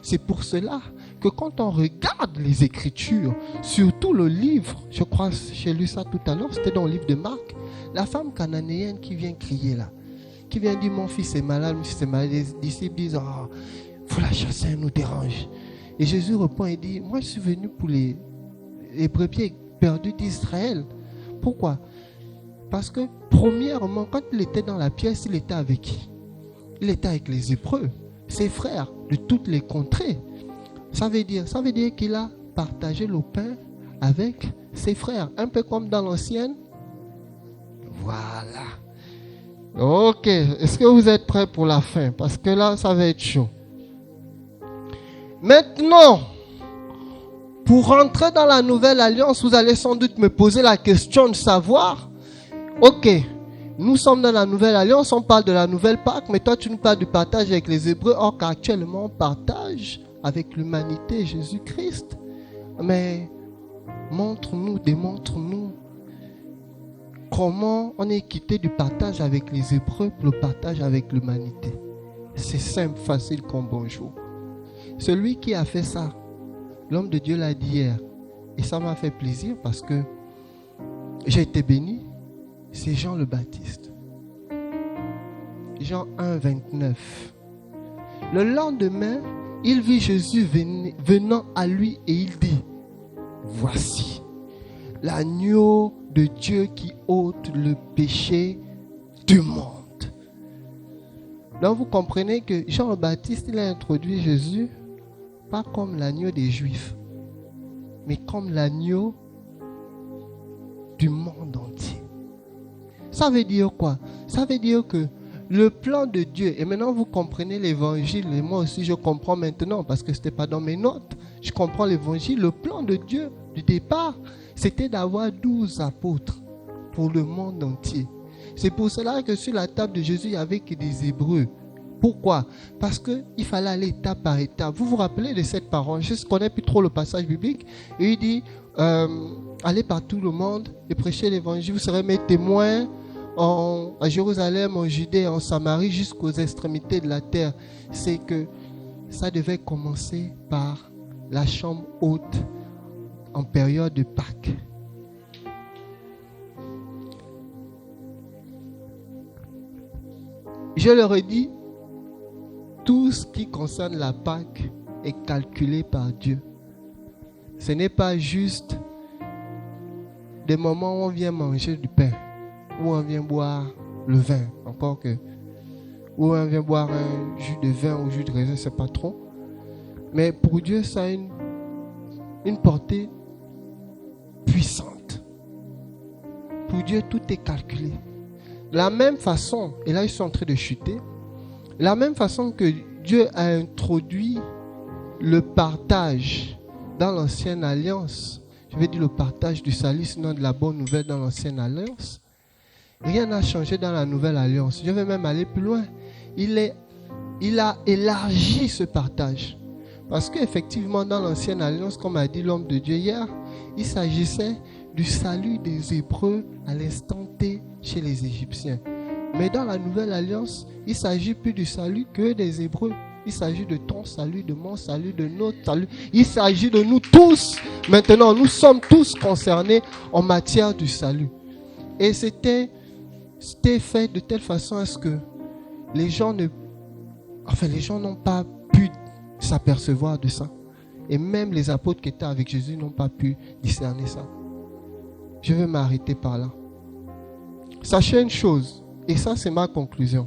C'est pour cela que quand on regarde les Écritures, surtout le livre, je crois que j'ai lu ça tout à l'heure, c'était dans le livre de Marc, la femme cananéenne qui vient crier là, qui vient dire mon fils est malade, les disciples disent oh, faut la chasser, elle nous dérange. Et Jésus répond et dit, moi je suis venu pour les brebis perdus d'Israël. Pourquoi? Parce que premièrement, quand il était dans la pièce, il était avec qui? Il était avec les Hébreux, ses frères de toutes les contrées. Ça veut dire qu'il a partagé le pain avec ses frères, un peu comme dans l'ancienne. Voilà. Ok, est-ce que vous êtes prêts pour la fin? Parce que là, ça va être chaud. Maintenant, pour rentrer dans la nouvelle alliance, vous allez sans doute me poser la question de savoir, ok, nous sommes dans la nouvelle alliance, on parle de la nouvelle Pâque, mais toi tu nous parles du partage avec les Hébreux, or qu'actuellement on partage avec l'humanité Jésus-Christ. Mais montre-nous, démontre-nous comment on est quitté du partage avec les Hébreux pour le partage avec l'humanité. C'est simple, facile comme bonjour. Celui qui a fait ça, l'homme de Dieu l'a dit hier, et ça m'a fait plaisir parce que j'ai été béni, c'est Jean le Baptiste. Jean 1, 29. Le lendemain, il vit Jésus venant à lui et il dit, voici l'agneau de Dieu qui ôte le péché du monde. Donc vous comprenez que Jean le Baptiste, il a introduit Jésus pas comme l'agneau des Juifs, mais comme l'agneau du monde entier. Ça veut dire quoi? Ça veut dire que le plan de Dieu, et maintenant vous comprenez l'évangile, et moi aussi je comprends maintenant, parce que ce n'était pas dans mes notes, je comprends l'évangile, le plan de Dieu du départ, c'était d'avoir 12 apôtres pour le monde entier. C'est pour cela que sur la table de Jésus, il n'y avait que des Hébreux. Pourquoi? Parce qu'il fallait aller étape par étape. Vous vous rappelez de cette parole? Je ne connais plus trop le passage biblique. Et il dit, allez par tout le monde et prêchez l'évangile. Vous serez mes témoins à Jérusalem, en Judée, en Samarie, jusqu'aux extrémités de la terre. C'est que ça devait commencer par la chambre haute en période de Pâques. Je leur ai dit, tout ce qui concerne la Pâque est calculé par Dieu. Ce n'est pas juste des moments où on vient manger du pain, où on vient boire le vin, encore que, où on vient boire un jus de vin ou jus de raisin, c'est pas trop. Mais pour Dieu, ça a une portée puissante. Pour Dieu, tout est calculé. De la même façon, et là ils sont en train de chuter, la même façon que Dieu a introduit le partage dans l'ancienne alliance, je vais dire le partage du salut, sinon de la bonne nouvelle dans l'ancienne alliance, rien n'a changé dans la nouvelle alliance. Je vais même aller plus loin. Il a élargi ce partage. Parce qu'effectivement, dans l'ancienne alliance, comme a dit l'homme de Dieu hier, il s'agissait du salut des Hébreux à l'instant T chez les Égyptiens. Mais dans la nouvelle alliance, il ne s'agit plus du salut que des Hébreux. Il s'agit de ton salut, de mon salut, de notre salut. Il s'agit de nous tous. Maintenant, nous sommes tous concernés en matière du salut. Et c'était fait de telle façon à ce que les gens n'ont pas pu s'apercevoir de ça. Et même les apôtres qui étaient avec Jésus n'ont pas pu discerner ça. Je vais m'arrêter par là. Sachez une chose, et ça c'est ma conclusion.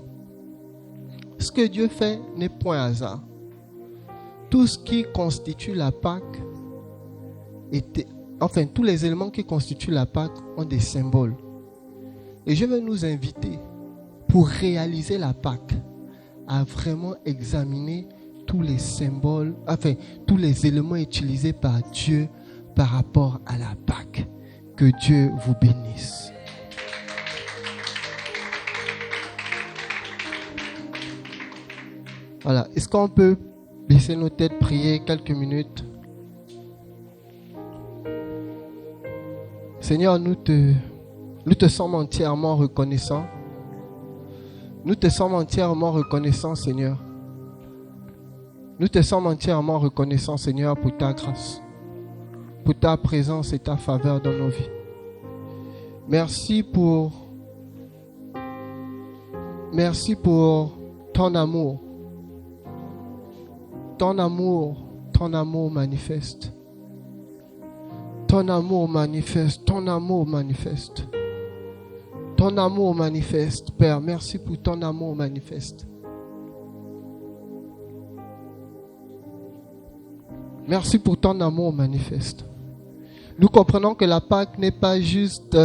Ce que Dieu fait n'est point hasard. Tout ce qui constitue la Pâque, tous les éléments qui constituent la Pâque ont des symboles. Et je vais nous inviter, pour réaliser la Pâque, à vraiment examiner tous les symboles, tous les éléments utilisés par Dieu par rapport à la Pâque. Que Dieu vous bénisse. Voilà. Est-ce qu'on peut baisser nos têtes, prier quelques minutes? Seigneur, nous te sommes entièrement reconnaissants. Nous te sommes entièrement reconnaissants, Seigneur. Nous te sommes entièrement reconnaissants, Seigneur, pour ta grâce, pour ta présence et ta faveur dans nos vies. Merci pour ton amour. Ton amour manifeste. Ton amour manifeste, ton amour manifeste. Ton amour manifeste, Père. Merci pour ton amour manifeste. Merci pour ton amour manifeste. Nous comprenons que la Pâque n'est pas juste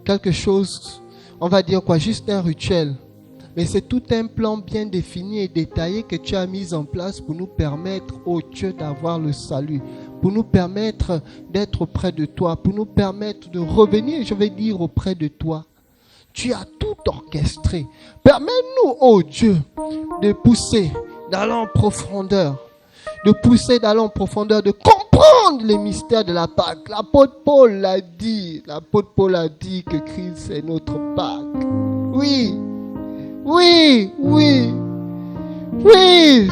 quelque chose, on va dire quoi, juste un rituel. Mais c'est tout un plan bien défini et détaillé que tu as mis en place pour nous permettre, oh Dieu, d'avoir le salut, pour nous permettre d'être auprès de toi, pour nous permettre de revenir, je vais dire, auprès de toi. Tu as tout orchestré. Permets-nous, oh Dieu, de pousser, d'aller en profondeur, de comprendre les mystères de la Pâque. L'apôtre Paul l'a dit. L'apôtre Paul a dit que Christ est notre Pâque. Oui,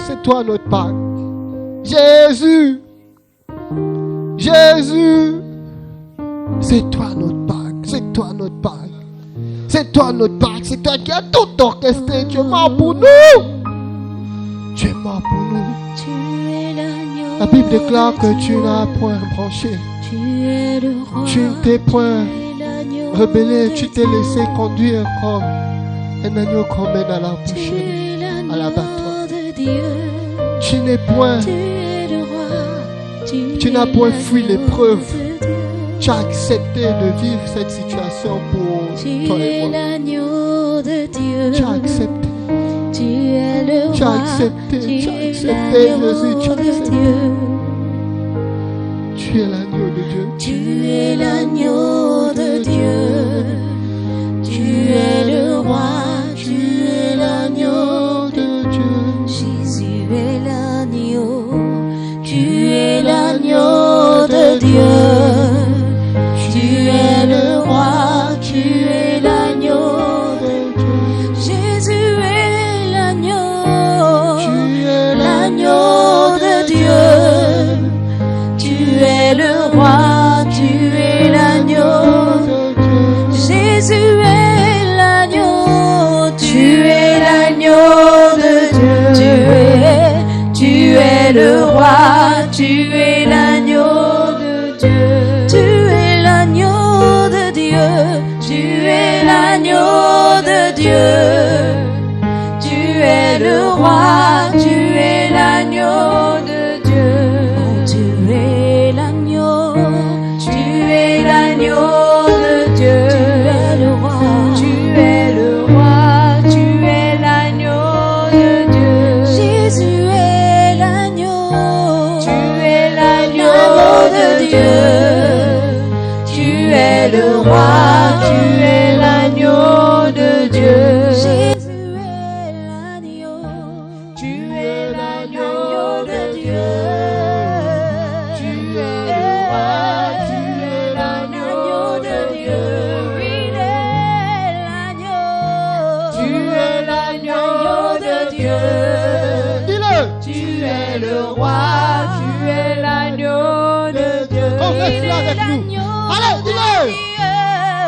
c'est toi notre Pâque. Jésus, c'est toi notre Pâque. C'est toi notre Pâque. C'est toi notre Pâque. C'est toi qui as tout orchestré. Tu es mort pour nous. Tu es mort pour nous. La Bible déclare que tu n'as point branché. Tu ne t'es point rebellé. Tu t'es laissé conduire comme un agneau qu'on mène à la boucherie, à l'abattoir. Tu n'es point. Tu n'as point fui l'épreuve. Tu as accepté de vivre cette situation pour toi et moi. Tu as accepté. Tu as accepté, Jésus, tu as accepté. Tu es l'agneau de Dieu. Tu es l'agneau de Dieu. Tu es le roi. Tu es l'agneau de Dieu. Jésus est l'agneau. Tu es l'agneau de Dieu. Tu es le roi. Tu es l'agneau de Dieu. Jésus est l'agneau. Tu es l'agneau de Dieu. Tu es le roi. Tu es l'agneau de Dieu. Jésus est l'agneau. Tu es l'agneau de Dieu. Tu es le roi. Tu es l'agneau de Dieu. Tu es l'agneau de Dieu. Tu es l'agneau de Dieu. Tu es le roi. Tu es l'agneau de Dieu. Tu es l'agneau. Tu es l'agneau de Dieu. Tu es le roi. Tu es le roi. Tu es l'agneau de Dieu. Jésus est l'agneau. Tu es l'agneau de Dieu. Tu es le roi. Tu es l'agneau de Dieu. Jésus est l'agneau. Tu es l'agneau de Dieu. Tu es le roi. Tu es l'agneau de Dieu. Il est l'agneau. Tu es l'agneau de Dieu. Dis-le. Tu es le roi. Tu es l'agneau de Dieu. Confesse-le avec nous. Allez, dis-le.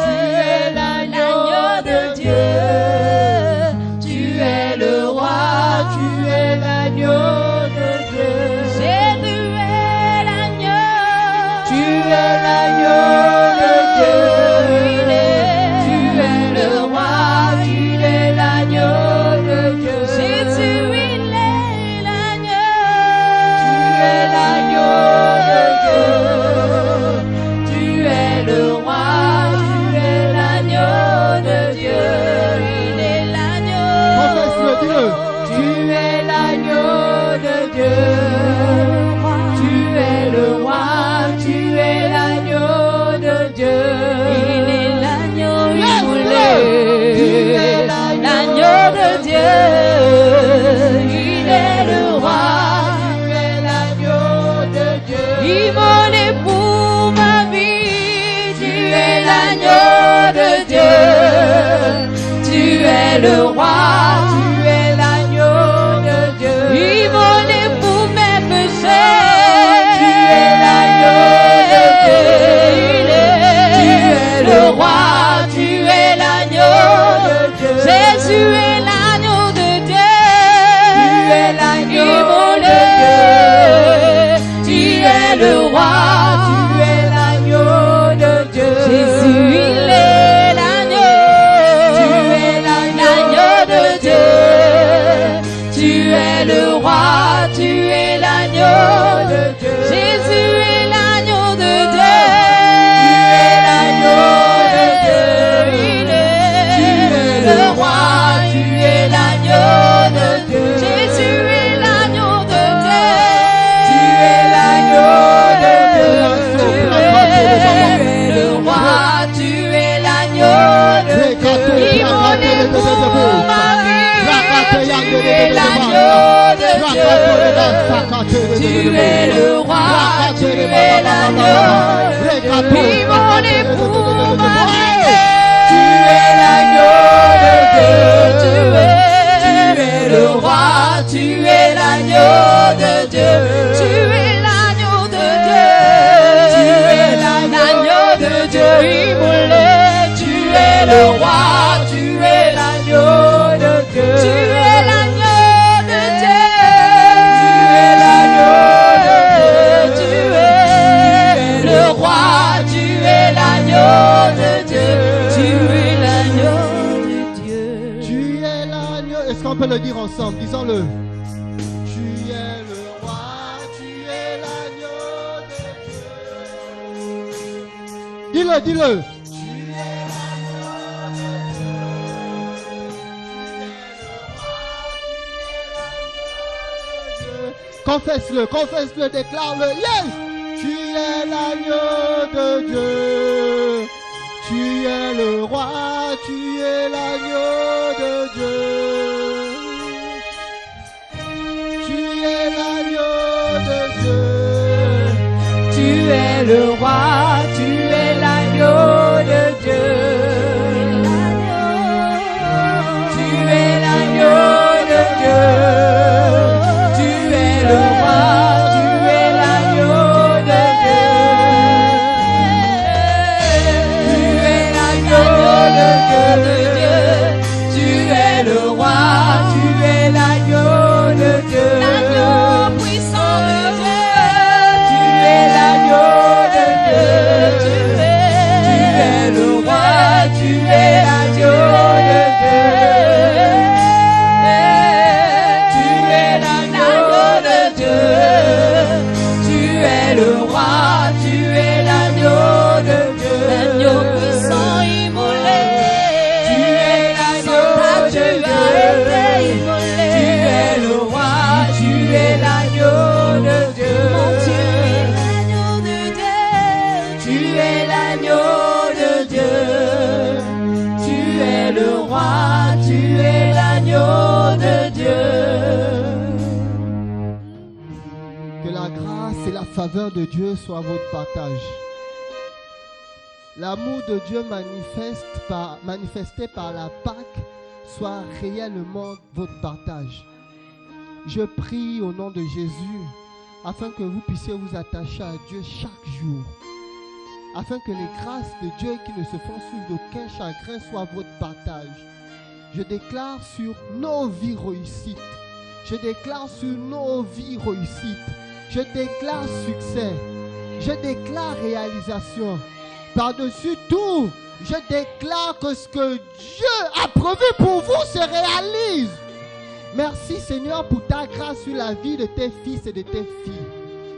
Tu es l'agneau de Dieu. Tu es le roi. Tu es l'agneau de Dieu. Jésus est l'agneau. Tu es l'agneau de Dieu. Tu es le roi. Tu es l'agneau de Dieu. Jésus, il est l'agneau. Tu es l'agneau de Dieu. es l'agneau de Dieu. Tu es le roi, tu es l'agneau. Puis mon époux m'a dit, tu es l'agneau de Dieu. Tu es le roi, tu es l'agneau de Dieu. Tu es l'agneau de Dieu. Tu es l'agneau de Dieu immolé. Tu es le roi, tu es l'agneau de Dieu. Tu es l'agneau de Dieu. Tu es l'agneau de Dieu. Tu es le roi, tu es l'agneau de Dieu. Tu es l'agneau de Dieu. Tu es l'agneau. Est-ce qu'on peut le dire ensemble? Disons-le. Tu es le roi, tu es l'agneau de Dieu. Dis-le, dis-le. Confesse-le, confesse-le, déclare-le. Yes! Tu es l'agneau de Dieu. Tu es le roi, tu es l'agneau de Dieu. Tu es l'agneau de Dieu. Tu es le roi, tu es l'agneau de Dieu. Tu es l'agneau de Dieu. Faveur de Dieu soit votre partage. L'amour de Dieu manifesté par la Pâque soit réellement votre partage. Je prie au nom de Jésus afin que vous puissiez vous attacher à Dieu chaque jour, afin que les grâces de Dieu qui ne se font suivre d'aucun chagrin soient votre partage. Je déclare sur nos vies réussites. Je déclare sur nos vies réussites. Je déclare succès, je déclare réalisation. Par-dessus tout, je déclare que ce que Dieu a prévu pour vous se réalise. Merci Seigneur pour ta grâce sur la vie de tes fils et de tes filles.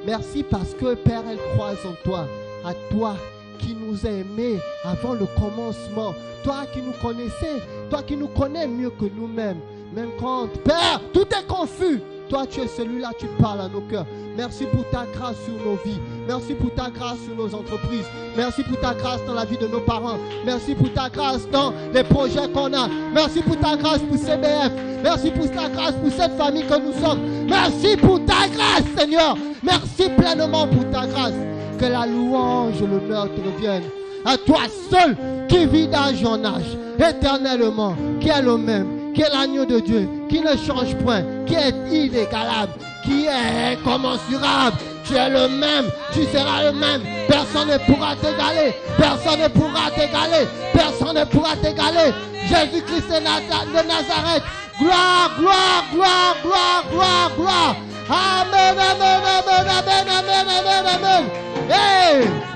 Merci parce que Père, elles croient en toi, à toi qui nous as aimés avant le commencement. Toi qui nous connaissais, toi qui nous connais mieux que nous-mêmes. Même quand, Père, tout est confus. Toi, tu es celui-là, tu parles à nos cœurs. Merci pour ta grâce sur nos vies. Merci pour ta grâce sur nos entreprises. Merci pour ta grâce dans la vie de nos parents. Merci pour ta grâce dans les projets qu'on a. Merci pour ta grâce pour CBF. Merci pour ta grâce pour cette famille que nous sommes. Merci pour ta grâce, Seigneur. Merci pleinement pour ta grâce. Que la louange et l'honneur te reviennent. À toi seul qui vis d'âge en âge, éternellement, qui est le même, qui est l'agneau de Dieu, qui ne change point, qui est inégalable, qui est incommensurable. Tu es le même, tu seras le même. Personne ne pourra t'égaler. Personne ne pourra t'égaler. Personne ne pourra t'égaler. Jésus-Christ de Nazareth. Gloire, gloire, gloire, gloire, gloire, gloire. Amen, amen, amen, amen, amen, amen, amen. Hey!